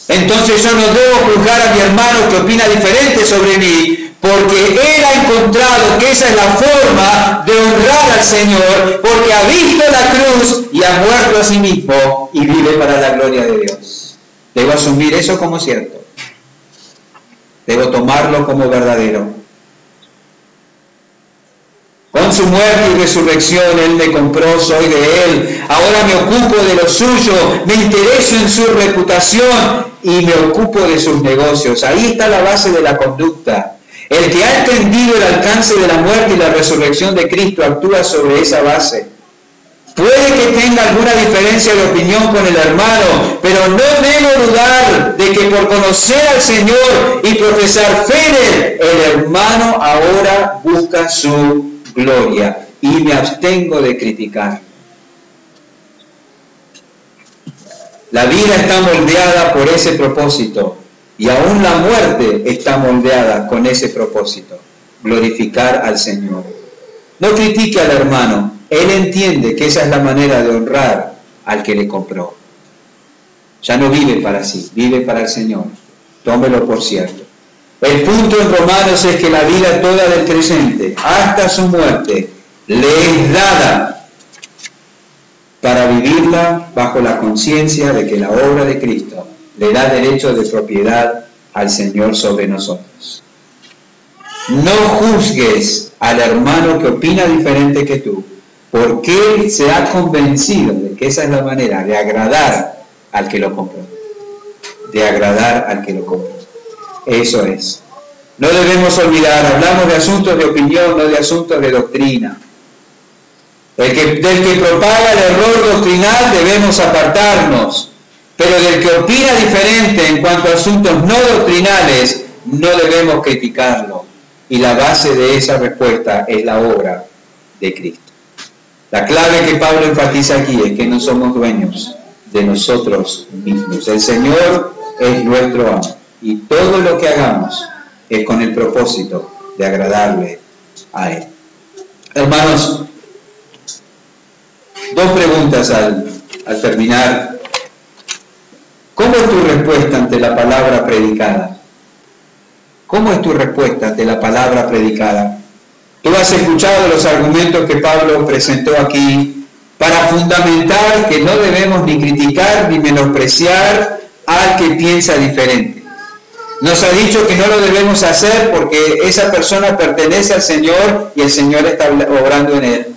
Entonces yo no debo juzgar a mi hermano que opina diferente sobre mí, porque él ha encontrado que esa es la forma de honrar al Señor, porque ha visto la cruz y ha muerto a sí mismo y vive para la gloria de Dios. Debo asumir eso como cierto. Debo tomarlo como verdadero. Con su muerte y resurrección Él me compró, soy de Él. Ahora me ocupo de lo suyo, me intereso en su reputación y me ocupo de sus negocios. Ahí está la base de la conducta. El que ha entendido el alcance de la muerte y la resurrección de Cristo actúa sobre esa base. Puede que tenga alguna diferencia de opinión con el hermano, pero no debo dudar de que por conocer al Señor y profesar fe en Él, el hermano ahora busca su gloria y me abstengo de criticar. La vida está moldeada por ese propósito y aún la muerte está moldeada con ese propósito, glorificar al Señor. No critique al hermano, él entiende que esa es la manera de honrar al que le compró. Ya no vive para sí, vive para el Señor. Tómelo por cierto. El punto en Romanos es que la vida toda del creyente, hasta su muerte, le es dada para vivirla bajo la conciencia de que la obra de Cristo le da derecho de propiedad al Señor sobre nosotros. No juzgues al hermano que opina diferente que tú, porque él se ha convencido de que esa es la manera de agradar al que lo compró. De agradar al que lo compró. Eso es. No debemos olvidar, hablamos de asuntos de opinión, no de asuntos de doctrina. Del que propaga el error doctrinal debemos apartarnos, pero del que opina diferente en cuanto a asuntos no doctrinales, no debemos criticarlo. Y la base de esa respuesta es la obra de Cristo. La clave que Pablo enfatiza aquí es que no somos dueños de nosotros mismos. El Señor es nuestro amo y todo lo que hagamos es con el propósito de agradarle a Él. Hermanos, dos preguntas al terminar. ¿Cómo es tu respuesta ante la palabra predicada? ¿Cómo es tu respuesta ante la palabra predicada? Tú has escuchado los argumentos que Pablo presentó aquí para fundamentar que no debemos ni criticar ni menospreciar al que piensa diferente. Nos ha dicho que no lo debemos hacer porque esa persona pertenece al Señor y el Señor está obrando en él.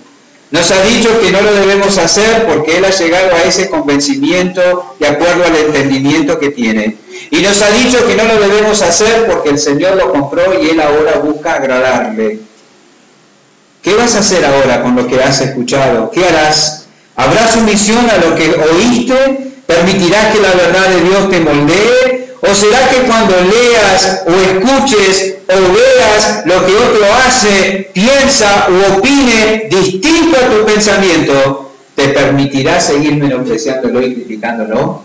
Nos ha dicho que no lo debemos hacer porque Él ha llegado a ese convencimiento de acuerdo al entendimiento que tiene. Y nos ha dicho que no lo debemos hacer porque el Señor lo compró y Él ahora busca agradarle. ¿Qué vas a hacer ahora con lo que has escuchado? ¿Qué harás? ¿Habrá sumisión a lo que oíste? ¿Permitirás que la verdad de Dios te moldee? ¿O será que cuando leas o escuches o veas lo que otro hace, piensa u opine distinto a tu pensamiento, te permitirá seguir menospreciándolo y criticándolo?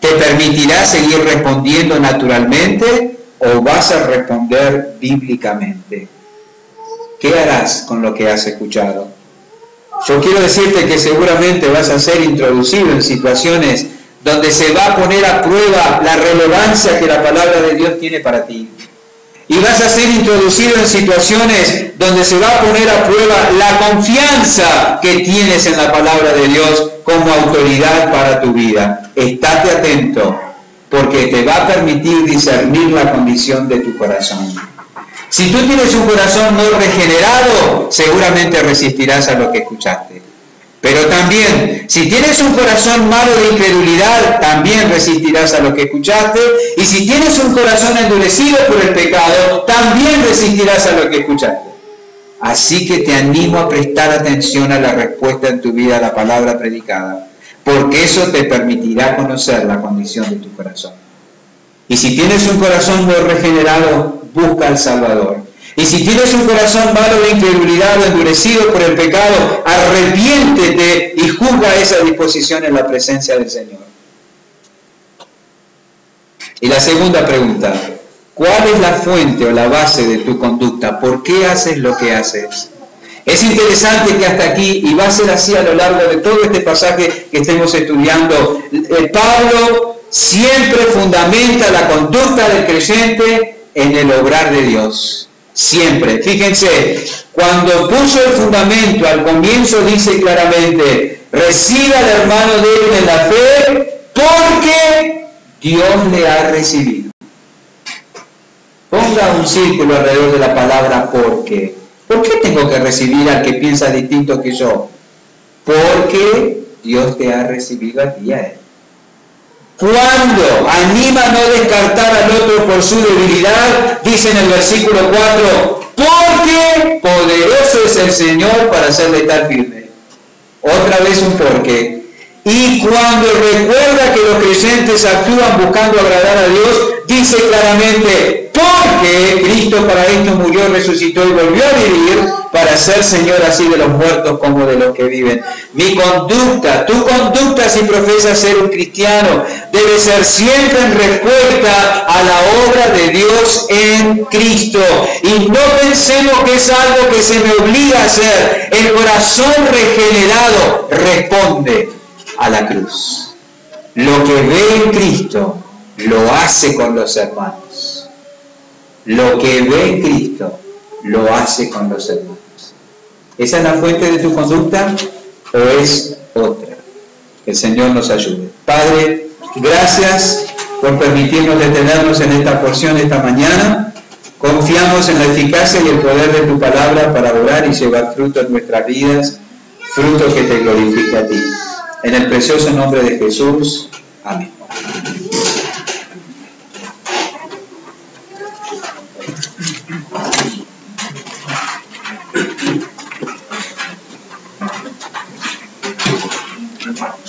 ¿Te permitirá seguir respondiendo naturalmente o vas a responder bíblicamente? ¿Qué harás con lo que has escuchado? Yo quiero decirte que seguramente vas a ser introducido en situaciones donde se va a poner a prueba la relevancia que la palabra de Dios tiene para ti. Y vas a ser introducido en situaciones donde se va a poner a prueba la confianza que tienes en la palabra de Dios como autoridad para tu vida. Estate atento, porque te va a permitir discernir la condición de tu corazón. Si tú tienes un corazón no regenerado, seguramente resistirás a lo que escuchaste. Pero también, si tienes un corazón malo de incredulidad, también resistirás a lo que escuchaste. Y si tienes un corazón endurecido por el pecado, también resistirás a lo que escuchaste. Así que te animo a prestar atención a la respuesta en tu vida a la palabra predicada, porque eso te permitirá conocer la condición de tu corazón. Y si tienes un corazón no regenerado, busca al Salvador. Y si tienes un corazón malo de incredulidad o endurecido por el pecado, arrepiéntete y juzga esa disposición en la presencia del Señor. Y la segunda pregunta, ¿cuál es la fuente o la base de tu conducta? ¿Por qué haces lo que haces? Es interesante que hasta aquí, y va a ser así a lo largo de todo este pasaje que estemos estudiando, Pablo siempre fundamenta la conducta del creyente en el obrar de Dios. Siempre. Fíjense, cuando puso el fundamento, al comienzo dice claramente, reciba al hermano débil en la fe, porque Dios le ha recibido. Ponga un círculo alrededor de la palabra porque. ¿Por qué tengo que recibir al que piensa distinto que yo? Porque Dios te ha recibido a ti y a él. Cuando anima a no descartar al otro por su debilidad, dice en el versículo 4, porque poderoso es el Señor para hacerle estar firme. Otra vez un porque. Y cuando recuerda que los creyentes actúan buscando agradar a Dios, dice claramente, porque Cristo para esto murió, resucitó y volvió a vivir para ser Señor así de los muertos como de los que viven. Mi conducta, tu conducta si profesas ser un cristiano, debe ser siempre en respuesta a la obra de Dios en Cristo. Y no pensemos que es algo que se me obliga a hacer. El corazón regenerado responde a la cruz. Lo que ve en Cristo lo hace con los hermanos. Lo que ve en Cristo lo hace con los hermanos. ¿Esa es la fuente de tu conducta o es otra? Que el Señor nos ayude. Padre, gracias por permitirnos detenernos en esta porción esta mañana. Confiamos en la eficacia y el poder de tu palabra para orar y llevar fruto en nuestras vidas, fruto que te glorifique a ti. En el precioso nombre de Jesús. Amén.